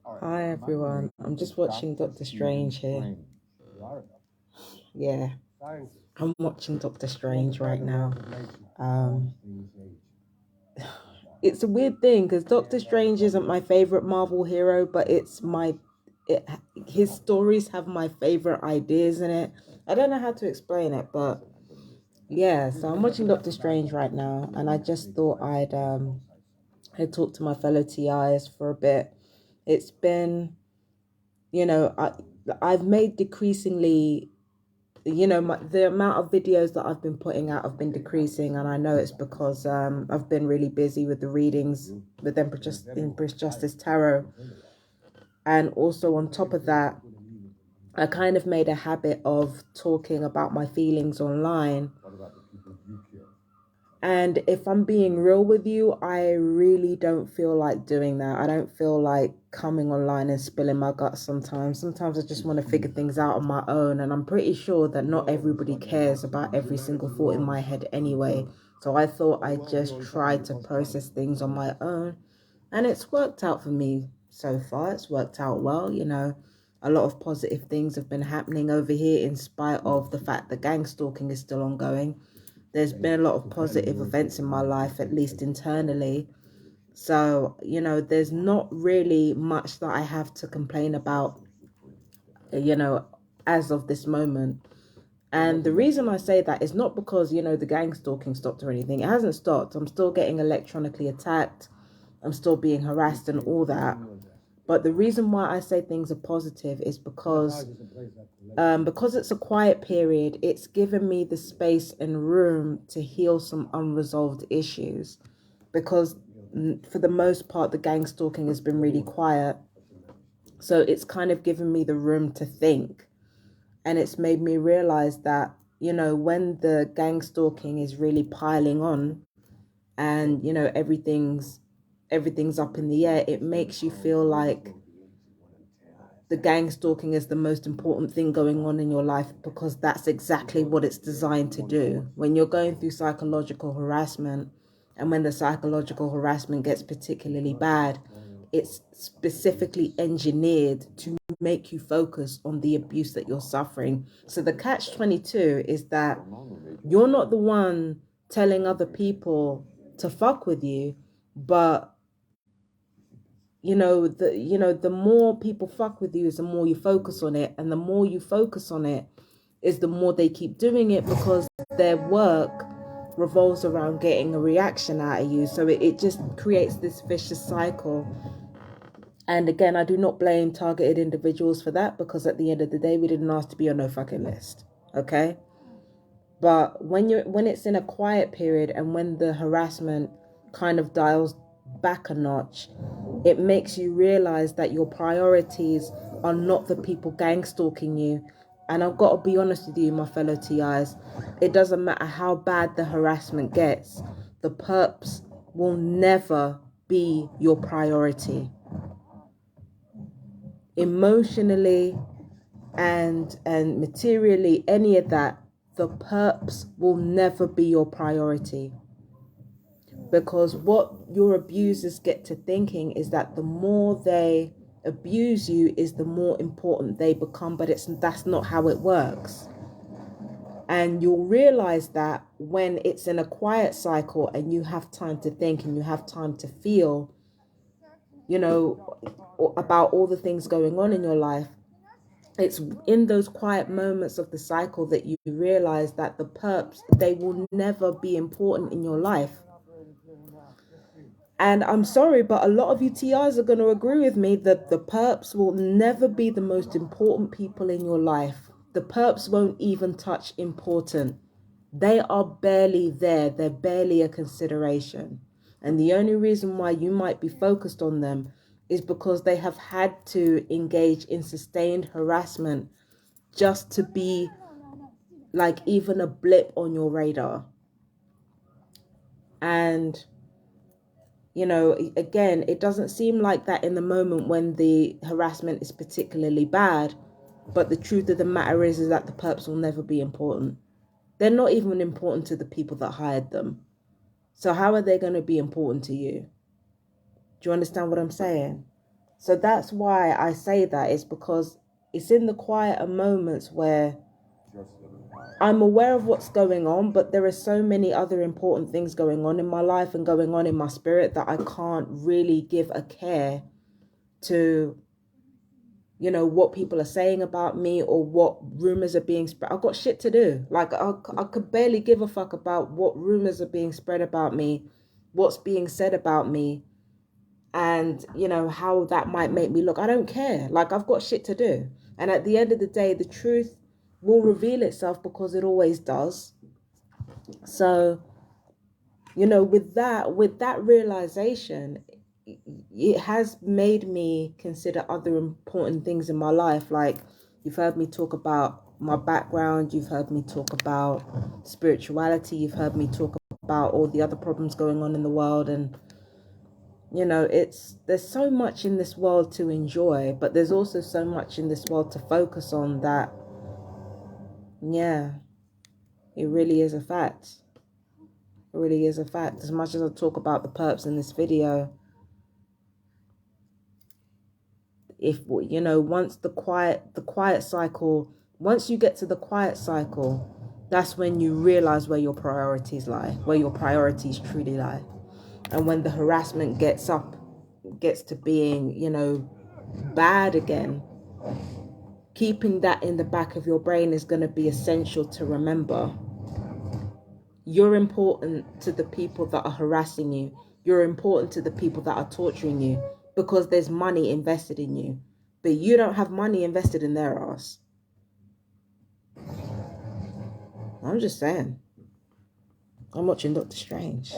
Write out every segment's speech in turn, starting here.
Hi everyone, I'm just watching Doctor Strange here. Yeah, I'm watching Doctor Strange right now. Um, it's a weird thing because Doctor Strange isn't my favorite Marvel hero, but it, his stories have my favorite ideas in it. I don't know how to explain it, but yeah, so I'm watching Doctor Strange right now, and I just thought I'd talk to my fellow TIs for a bit. It's been, you know, I've made decreasingly, the amount of videos that I've been putting out have been decreasing, and I know it's because I've been really busy with the readings with Empress Justice Tarot, and also on top of that, I kind of made a habit of talking about my feelings online. And if I'm being real with you, I really don't feel like doing that. I don't feel like coming online and spilling my guts sometimes. Sometimes I just want to figure things out on my own. And I'm pretty sure that not everybody cares about every single thought in my head anyway. So I thought I'd just try to process things on my own. And it's worked out for me so far. It's worked out well, A lot of positive things have been happening over here in spite of the fact that gang stalking is still ongoing. There's been a lot of positive events in my life, at least internally. So, there's not really much that I have to complain about, you know, as of this moment. And the reason I say that is not because, the gang stalking stopped or anything. It hasn't stopped. I'm still getting electronically attacked. I'm still being harassed and all that. But the reason why I say things are positive is because it's a quiet period, it's given me the space and room to heal some unresolved issues. Because for the most part, the gang stalking has been really quiet. So it's kind of given me the room to think. And it's made me realize that, when the gang stalking is really piling on and, everything's up in the air, it makes you feel like the gang stalking is the most important thing going on in your life, because that's exactly what it's designed to do. When you're going through psychological harassment, and when the psychological harassment gets particularly bad, it's specifically engineered to make you focus on the abuse that you're suffering. So the catch 22 is that you're not the one telling other people to fuck with you, but the more people fuck with you is the more you focus on it, and the more you focus on it is the more they keep doing it, because their work revolves around getting a reaction out of you. So it just creates this vicious cycle. And again, I do not blame targeted individuals for that, because at the end of the day, we didn't ask to be on no fucking list. Okay? But when it's in a quiet period, and when the harassment kind of dials back a notch, it makes you realize that your priorities are not the people gang stalking you. And I've got to be honest with you, my fellow TIs, it doesn't matter how bad the harassment gets, the perps will never be your priority. Emotionally and materially, any of that, the perps will never be your priority. Because what your abusers get to thinking is that the more they abuse you is the more important they become, but that's not how it works. And you'll realize that when it's in a quiet cycle and you have time to think and you have time to feel, about all the things going on in your life. It's in those quiet moments of the cycle that you realize that the perps, they will never be important in your life. And I'm sorry, but a lot of you TIs are going to agree with me that the perps will never be the most important people in your life. The perps won't even touch important. They are barely there. They're barely a consideration. And the only reason why you might be focused on them is because they have had to engage in sustained harassment just to be like even a blip on your radar. And again, it doesn't seem like that in the moment when the harassment is particularly bad. But the truth of the matter is that the perps will never be important. They're not even important to the people that hired them. So how are they going to be important to you? Do you understand what I'm saying? So that's why I say that, is because it's in the quieter moments where I'm aware of what's going on, but there are so many other important things going on in my life and going on in my spirit that I can't really give a care to, you know, what people are saying about me or what rumors are being spread. I've got shit to do. Like, I could barely give a fuck about what rumors are being spread about me, what's being said about me, and, you know, how that might make me look. I don't care. Like, I've got shit to do. And at the end of the day, the truth will reveal itself, because it always does. So, you know, with that realization, it has made me consider other important things in my life. Like, you've heard me talk about my background, you've heard me talk about spirituality, you've heard me talk about all the other problems going on in the world. And, you know, there's so much in this world to enjoy, but there's also so much in this world to focus on, that, yeah, it really is a fact. It really is a fact. As much as I talk about the perps in this video, if, you know, once the quiet cycle, once you get to the quiet cycle, that's when you realize where your priorities lie, where your priorities truly lie. And when the harassment gets to being, you know, bad again, keeping that in the back of your brain is going to be essential to remember. You're important to the people that are harassing you. You're important to the people that are torturing you, because there's money invested in you. But you don't have money invested in their ass. I'm just saying. I'm watching Doctor Strange.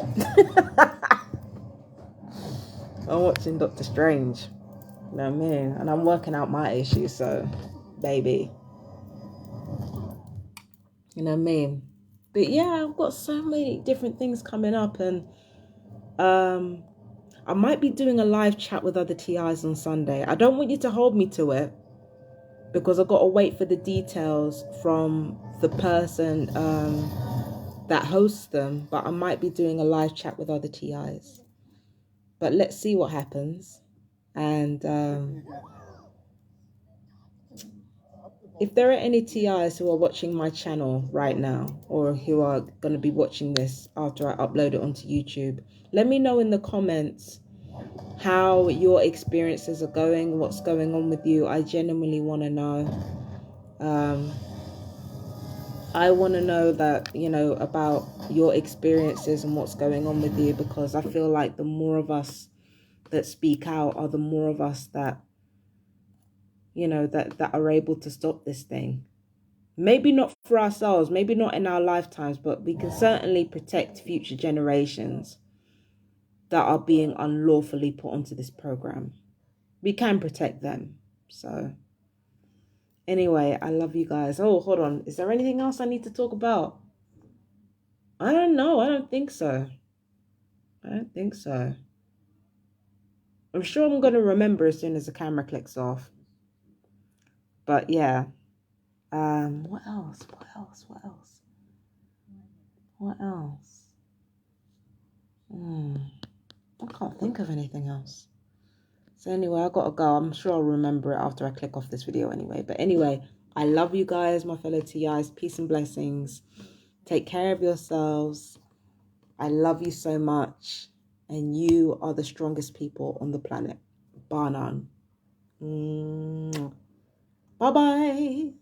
I'm watching Doctor Strange. You know what I mean? And I'm working out my issues, so, baby. You know what I mean? But yeah, I've got so many different things coming up, and I might be doing a live chat with other TIs on Sunday. I don't want you to hold me to it, because I've got to wait for the details from the person that hosts them. But I might be doing a live chat with other TIs. But let's see what happens. And if there are any TIs who are watching my channel right now, or who are going to be watching this after I upload it onto YouTube, let me know in the comments how your experiences are going, what's going on with you. I genuinely want to know. I want to know that, you know, about your experiences and what's going on with you, because I feel like the more of us that speak out are the more of us that, you know, that are able to stop this thing. Maybe not for ourselves, maybe not in our lifetimes, but we can certainly protect future generations that are being unlawfully put onto this program. We can protect them. So anyway, I love you guys. Oh, hold on. Is there anything else I need to talk about? I don't know. I don't think so. I don't think so. I'm sure I'm going to remember as soon as the camera clicks off. But yeah. What else? What else? What else? What else? I can't think of anything else. So anyway, I gotta go. I'm sure I'll remember it after I click off this video anyway. But anyway, I love you guys, my fellow TIs. Peace and blessings. Take care of yourselves. I love you so much. And you are the strongest people on the planet. Bar none. Bye-bye.